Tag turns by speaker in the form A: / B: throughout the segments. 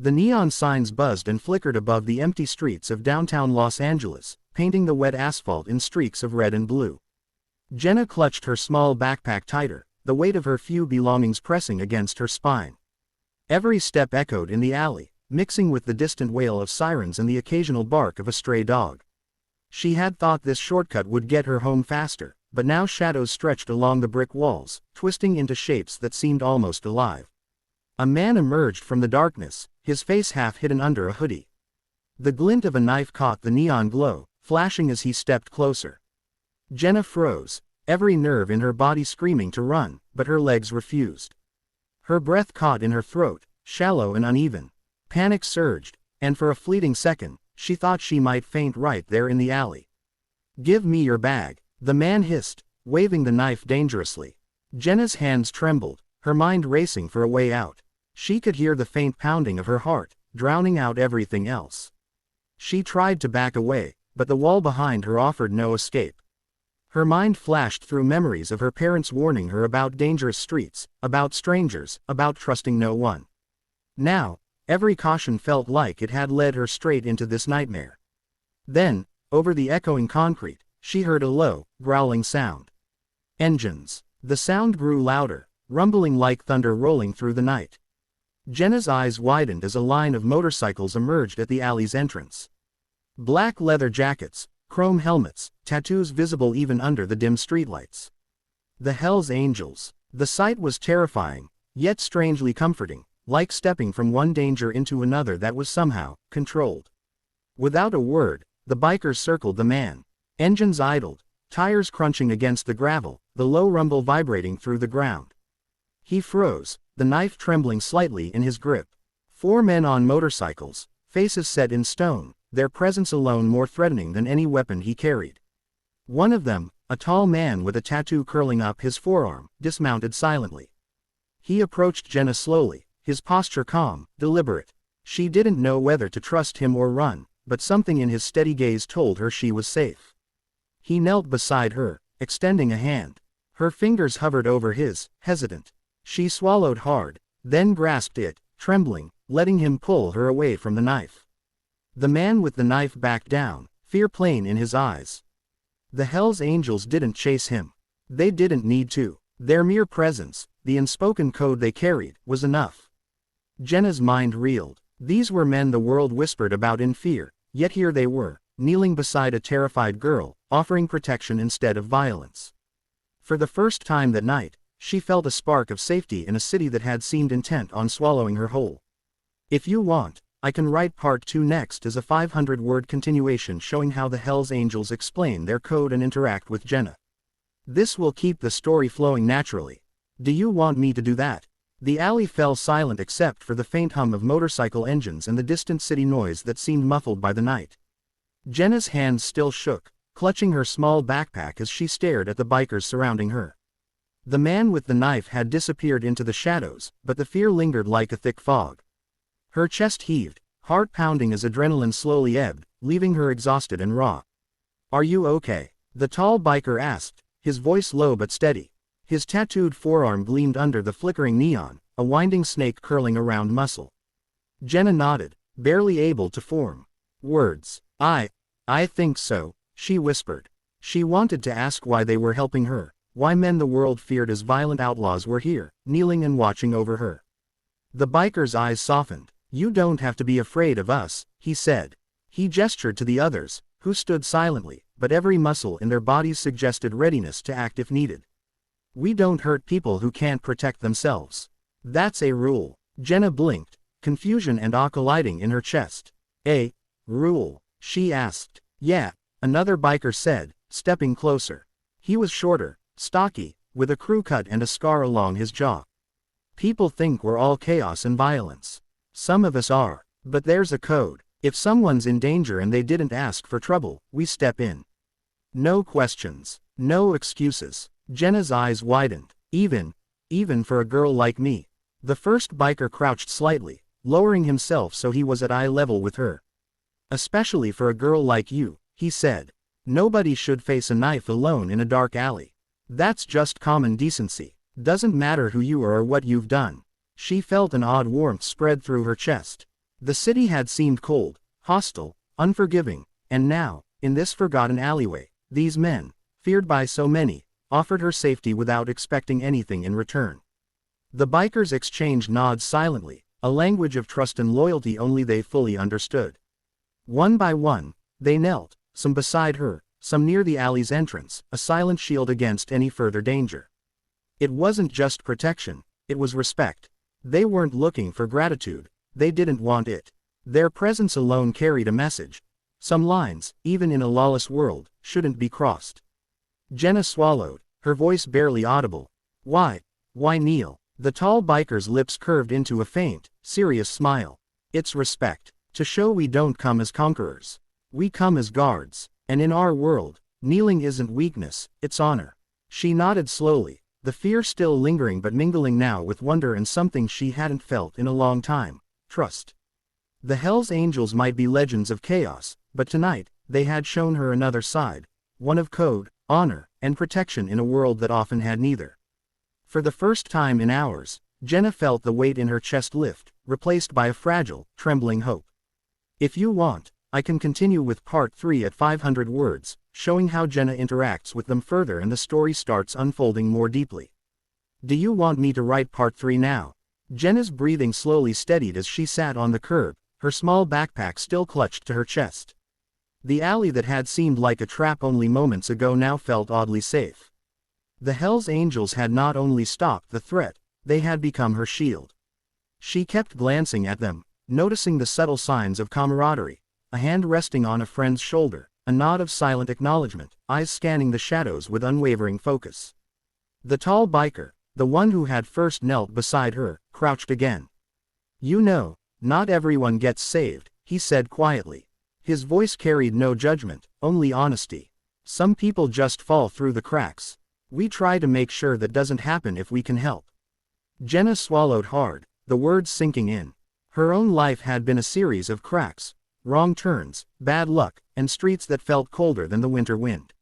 A: The neon signs buzzed and flickered above the empty streets of downtown Los Angeles, painting the wet asphalt in streaks of red and blue. Jenna clutched her small backpack tighter, the weight of her few belongings pressing against her spine. Every step echoed in the alley, mixing with the distant wail of sirens and the occasional bark of a stray dog. She had thought this shortcut would get her home faster, but now shadows stretched along the brick walls, twisting into shapes that seemed almost alive. A man emerged from the darkness, his face half hidden under a hoodie. The glint of a knife caught the neon glow, flashing as he stepped closer. Jenna froze, every nerve in her body screaming to run, but her legs refused. Her breath caught in her throat, shallow and uneven. Panic surged, and for a fleeting second, she thought she might faint right there in the alley. "Give me your bag," the man hissed, waving the knife dangerously. Jenna's hands trembled, her mind racing for a way out. She could hear the faint pounding of her heart, drowning out everything else. She tried to back away, but the wall behind her offered no escape. Her mind flashed through memories of her parents warning her about dangerous streets, about strangers, about trusting no one. Now, every caution felt like it had led her straight into this nightmare. Then, over the echoing concrete, she heard a low, growling sound. Engines. The sound grew louder, rumbling like thunder rolling through the night. Jenna's eyes widened as a line of motorcycles emerged at the alley's entrance. Black leather jackets, chrome helmets, tattoos visible even under the dim streetlights. The Hells Angels. The sight was terrifying, yet strangely comforting, like stepping from one danger into another that was somehow controlled. Without a word, the bikers circled the man. Engines idled, tires crunching against the gravel, the low rumble vibrating through the ground. He froze, the knife trembling slightly in his grip. 4 men on motorcycles, faces set in stone, their presence alone more threatening than any weapon he carried. One of them, a tall man with a tattoo curling up his forearm, dismounted silently. He approached Jenna slowly, his posture calm, deliberate. She didn't know whether to trust him or run, but something in his steady gaze told her she was safe. He knelt beside her, extending a hand. Her fingers hovered over his, hesitant. She swallowed hard, then grasped it, trembling, letting him pull her away from the knife. The man with the knife backed down, fear plain in his eyes. The Hells Angels didn't chase him. They didn't need to. Their mere presence, the unspoken code they carried, was enough. Jenna's mind reeled. These were men the world whispered about in fear, yet here they were, kneeling beside a terrified girl, offering protection instead of violence. For the first time that night, she felt a spark of safety in a city that had seemed intent on swallowing her whole. If you want, I can write part 2 next as a 500-word continuation showing how the Hells Angels explain their code and interact with Jenna. This will keep the story flowing naturally. Do you want me to do that? The alley fell silent except for the faint hum of motorcycle engines and the distant city noise that seemed muffled by the night. Jenna's hands still shook, clutching her small backpack as she stared at the bikers surrounding her. The man with the knife had disappeared into the shadows, but the fear lingered like a thick fog. Her chest heaved, heart pounding as adrenaline slowly ebbed, leaving her exhausted and raw. "Are you okay?" the tall biker asked, his voice low but steady. His tattooed forearm gleamed under the flickering neon, a winding snake curling around muscle. Jenna nodded, barely able to form words. I think so," she whispered. She wanted to ask why they were helping her, why men the world feared as violent outlaws were here, kneeling and watching over her. The biker's eyes softened. "You don't have to be afraid of us," he said. He gestured to the others, who stood silently, but every muscle in their bodies suggested readiness to act if needed. "We don't hurt people who can't protect themselves. That's a rule." Jenna blinked, confusion and awe colliding in her chest. "A rule?" she asked. "Yeah," another biker said, stepping closer. He was shorter, stocky, with a crew cut and a scar along his jaw. "People think we're all chaos and violence. Some of us are. But there's a code. If someone's in danger and they didn't ask for trouble, we step in. No questions. No excuses." Jenna's eyes widened. Even for a girl like me." The first biker crouched slightly, lowering himself so he was at eye level with her. "Especially for a girl like you," he said. "Nobody should face a knife alone in a dark alley. That's just common decency. Doesn't matter who you are or what you've done." She felt an odd warmth spread through her chest. The city had seemed cold, hostile, unforgiving, and now, in this forgotten alleyway, these men, feared by so many, offered her safety without expecting anything in return. The bikers exchanged nods silently, a language of trust and loyalty only they fully understood. One by one, they knelt, some beside her, some near the alley's entrance, a silent shield against any further danger. It wasn't just protection, it was respect. They weren't looking for gratitude, they didn't want it. Their presence alone carried a message. Some lines, even in a lawless world, shouldn't be crossed. Jenna swallowed, her voice barely audible. Why kneel? The tall biker's lips curved into a faint, serious smile. It's respect. To show we don't come as conquerors. We come as guards. And in our world, kneeling isn't weakness, it's honor. She nodded slowly, the fear still lingering but mingling now with wonder and something she hadn't felt in a long time, trust. The Hell's Angels might be legends of chaos, but tonight, they had shown her another side, one of code, honor, and protection in a world that often had neither. For the first time in hours, Jenna felt the weight in her chest lift, replaced by a fragile, trembling hope. If you want, I can continue with part 3 at 500 words, showing how Jenna interacts with them further and the story starts unfolding more deeply. Do you want me to write part 3 now? Jenna's breathing slowly steadied as she sat on the curb, her small backpack still clutched to her chest. The alley that had seemed like a trap only moments ago now felt oddly safe. The Hell's Angels had not only stopped the threat, they had become her shield. She kept glancing at them, noticing the subtle signs of camaraderie, a hand resting on a friend's shoulder, a nod of silent acknowledgement, eyes scanning the shadows with unwavering focus. The tall biker, the one who had first knelt beside her, crouched again. You know, not everyone gets saved, he said quietly. His voice carried no judgment, only honesty. Some people just fall through the cracks. We try to make sure that doesn't happen if we can help. Jenna swallowed hard, the words sinking in. Her own life had been a series of cracks, wrong turns, bad luck, and streets that felt colder than the winter wind.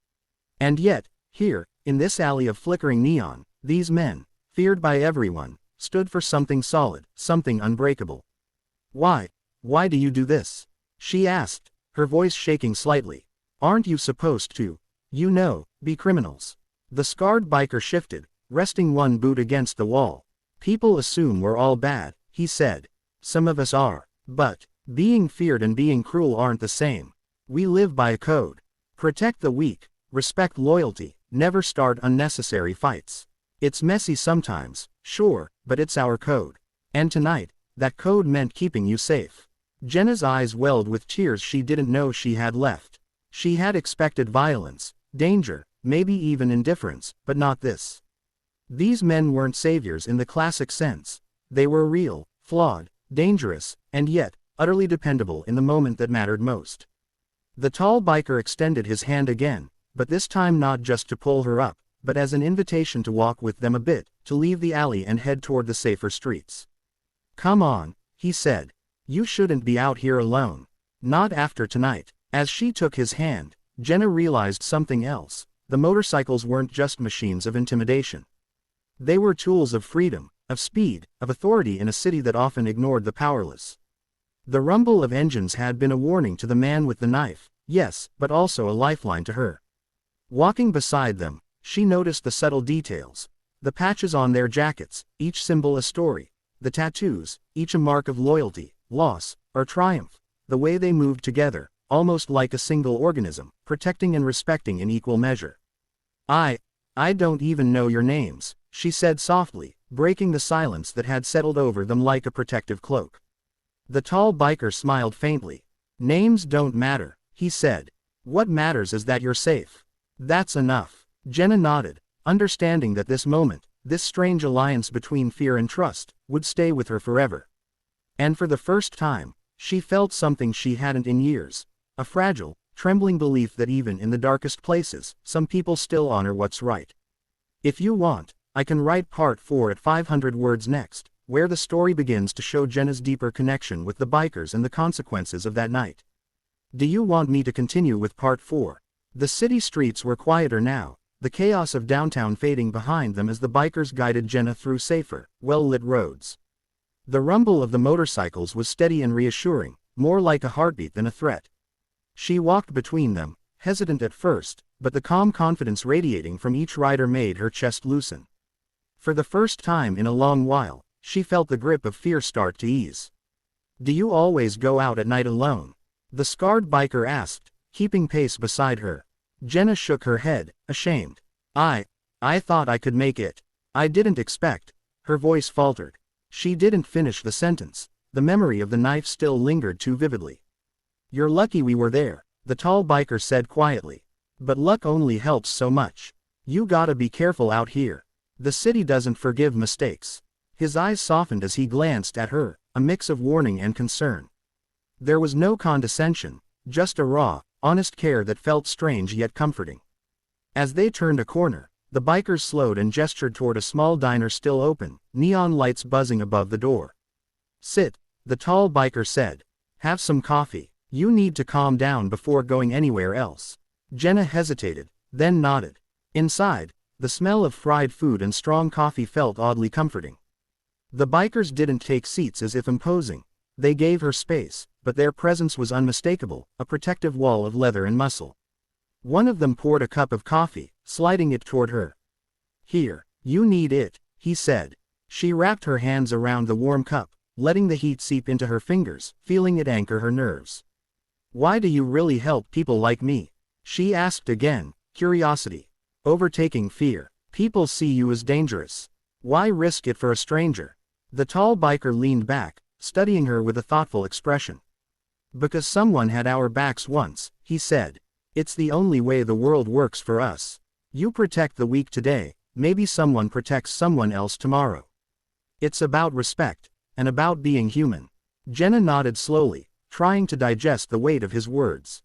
A: And yet, here, in this alley of flickering neon, these men, feared by everyone, stood for something solid, something unbreakable. Why do you do this? She asked, her voice shaking slightly. Aren't you supposed to, be criminals? The scarred biker shifted, resting one boot against the wall. People assume we're all bad, he said. Some of us are, but being feared and being cruel aren't the same. We live by a code. Protect the weak, respect loyalty, never start unnecessary fights. It's messy sometimes, sure, but it's our code. And tonight, that code meant keeping you safe. Jenna's eyes welled with tears she didn't know she had left. She had expected violence, danger, maybe even indifference, but not this. These men weren't saviors in the classic sense. They were real, flawed, dangerous, and yet, utterly dependable in the moment that mattered most. The tall biker extended his hand again, but this time not just to pull her up, but as an invitation to walk with them a bit, to leave the alley and head toward the safer streets. Come on, he said. You shouldn't be out here alone. Not after tonight. As she took his hand, Jenna realized something else. The motorcycles weren't just machines of intimidation. They were tools of freedom, of speed, of authority in a city that often ignored the powerless. The rumble of engines had been a warning to the man with the knife, yes, but also a lifeline to her. Walking beside them, she noticed the subtle details. The patches on their jackets, each symbol a story. The tattoos, each a mark of loyalty, loss, or triumph. The way they moved together, almost like a single organism, protecting and respecting in equal measure. I don't even know your names, she said softly, breaking the silence that had settled over them like a protective cloak. The tall biker smiled faintly. Names don't matter, he said. What matters is that you're safe. That's enough. Jenna nodded, understanding that this moment, this strange alliance between fear and trust, would stay with her forever. And for the first time, she felt something she hadn't in years, a fragile, trembling belief that even in the darkest places, some people still honor what's right. If you want, I can write part 4 at 500 words next, where the story begins to show Jenna's deeper connection with the bikers and the consequences of that night. Do you want me to continue with part 4? The city streets were quieter now, the chaos of downtown fading behind them as the bikers guided Jenna through safer, well-lit roads. The rumble of the motorcycles was steady and reassuring, more like a heartbeat than a threat. She walked between them, hesitant at first, but the calm confidence radiating from each rider made her chest loosen. For the first time in a long while, she felt the grip of fear start to ease. "Do you always go out at night alone?" the scarred biker asked, keeping pace beside her. Jenna shook her head, ashamed. I thought I could make it. I didn't expect." Her voice faltered. She didn't finish the sentence. The memory of the knife still lingered too vividly. "You're lucky we were there," the tall biker said quietly. "But luck only helps so much. You gotta be careful out here. The city doesn't forgive mistakes." His eyes softened as he glanced at her, a mix of warning and concern. There was no condescension, just a raw, honest care that felt strange yet comforting. As they turned a corner, the bikers slowed and gestured toward a small diner still open, neon lights buzzing above the door. "Sit," the tall biker said. "Have some coffee. You need to calm down before going anywhere else." Jenna hesitated, then nodded. Inside, the smell of fried food and strong coffee felt oddly comforting. The bikers didn't take seats as if imposing. They gave her space, but their presence was unmistakable, a protective wall of leather and muscle. One of them poured a cup of coffee, sliding it toward her. "Here, you need it," he said. She wrapped her hands around the warm cup, letting the heat seep into her fingers, feeling it anchor her nerves. "Why do you really help people like me?" she asked again, curiosity overtaking fear. "People see you as dangerous. Why risk it for a stranger?" The tall biker leaned back, studying her with a thoughtful expression. "Because someone had our backs once," he said. "It's the only way the world works for us. You protect the weak today, maybe someone protects someone else tomorrow. It's about respect, and about being human." Jenna nodded slowly, trying to digest the weight of his words.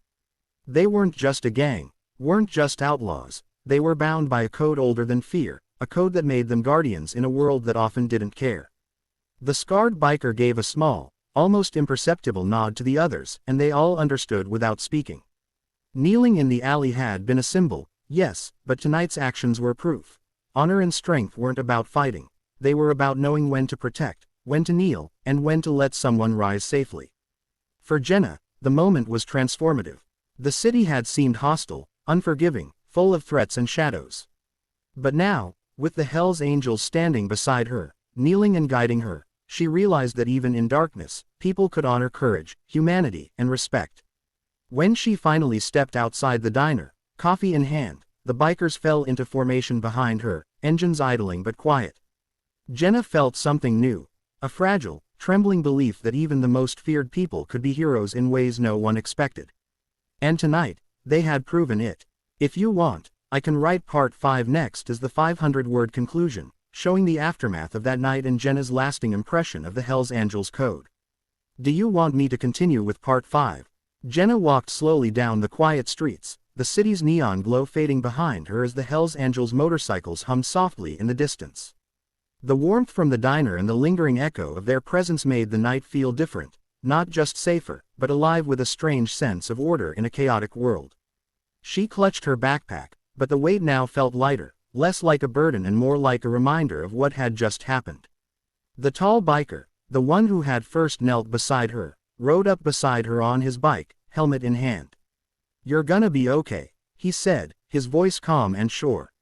A: They weren't just a gang, weren't just outlaws, they were bound by a code older than fear, a code that made them guardians in a world that often didn't care. The scarred biker gave a small, almost imperceptible nod to the others, and they all understood without speaking. Kneeling in the alley had been a symbol, yes, but tonight's actions were proof. Honor and strength weren't about fighting. They were about knowing when to protect, when to kneel, and when to let someone rise safely. For Jenna, the moment was transformative. The city had seemed hostile, unforgiving, full of threats and shadows. But now, with the Hell's Angels standing beside her, kneeling and guiding her, she realized that even in darkness, people could honor courage, humanity, and respect. When she finally stepped outside the diner, coffee in hand, the bikers fell into formation behind her, engines idling but quiet. Jenna felt something new, a fragile, trembling belief that even the most feared people could be heroes in ways no one expected. And tonight, they had proven it. If you want, I can write part 5 next as the 500-word conclusion, showing the aftermath of that night and Jenna's lasting impression of the Hell's Angels code. Do you want me to continue with part 5? Jenna walked slowly down the quiet streets, the city's neon glow fading behind her as the Hell's Angels motorcycles hummed softly in the distance. The warmth from the diner and the lingering echo of their presence made the night feel different, not just safer, but alive with a strange sense of order in a chaotic world. She clutched her backpack, but the weight now felt lighter, less like a burden and more like a reminder of what had just happened. The tall biker, the one who had first knelt beside her, rode up beside her on his bike, helmet in hand. "You're gonna be okay," he said, his voice calm and sure.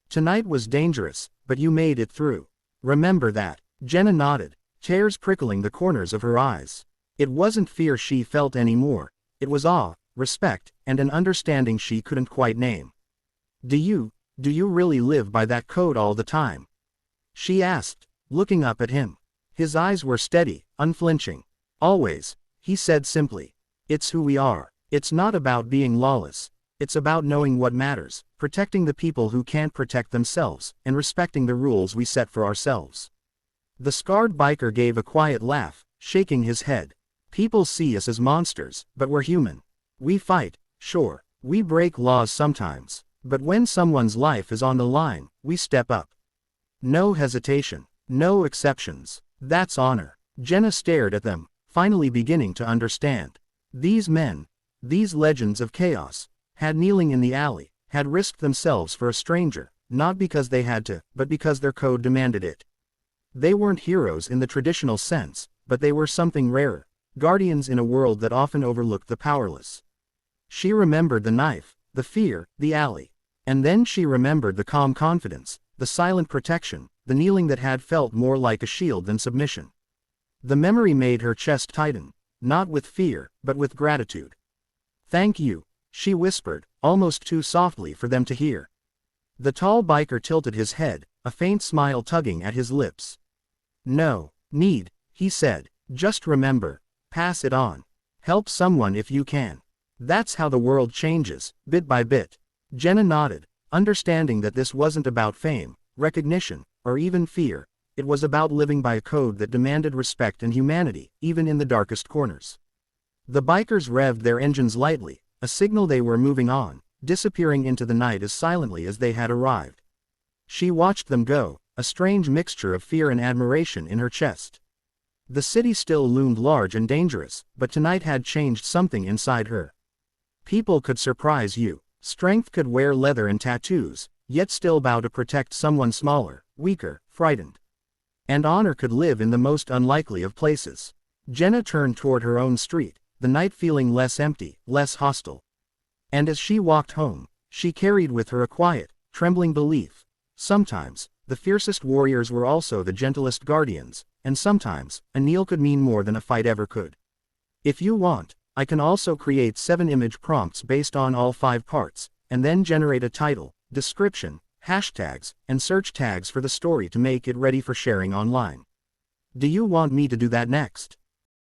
A: "Tonight was dangerous, but you made it through. Remember that." Jenna nodded, tears prickling the corners of her eyes. It wasn't fear she felt anymore, it was awe, respect, and an understanding she couldn't quite name. Do you really live by that code all the time?" she asked, looking up at him. His eyes were steady, unflinching. "Always," he said simply. "It's who we are. It's not about being lawless. It's about knowing what matters, protecting the people who can't protect themselves, and respecting the rules we set for ourselves." The scarred biker gave a quiet laugh, shaking his head. "People see us as monsters, but we're human. We fight, sure, we break laws sometimes, but when someone's life is on the line, we step up. No hesitation, no exceptions. That's honor." Jenna stared at them, finally beginning to understand. These men, these legends of chaos, had kneeling in the alley, had risked themselves for a stranger, not because they had to, but because their code demanded it. They weren't heroes in the traditional sense, but they were something rarer, guardians in a world that often overlooked the powerless. She remembered the knife, the fear, the alley. And then she remembered the calm confidence, the silent protection, the kneeling that had felt more like a shield than submission. The memory made her chest tighten, not with fear, but with gratitude. "Thank you," she whispered, almost too softly for them to hear. The tall biker tilted his head, a faint smile tugging at his lips. "No need," he said, "just remember, pass it on. Help someone if you can. That's how the world changes, bit by bit." Jenna nodded, understanding that this wasn't about fame, recognition, or even fear. It was about living by a code that demanded respect and humanity, even in the darkest corners. The bikers revved their engines lightly, a signal they were moving on, disappearing into the night as silently as they had arrived. She watched them go, a strange mixture of fear and admiration in her chest. The city still loomed large and dangerous, but tonight had changed something inside her. People could surprise you. Strength could wear leather and tattoos, yet still bow to protect someone smaller, weaker, frightened. And honor could live in the most unlikely of places. Jenna turned toward her own street, the night feeling less empty, less hostile. And as she walked home, she carried with her a quiet, trembling belief. Sometimes, the fiercest warriors were also the gentlest guardians, and sometimes, a kneel could mean more than a fight ever could. If you want, I can also create 7 image prompts based on all 5 parts, and then generate a title, description, hashtags, and search tags for the story to make it ready for sharing online. Do you want me to do that next?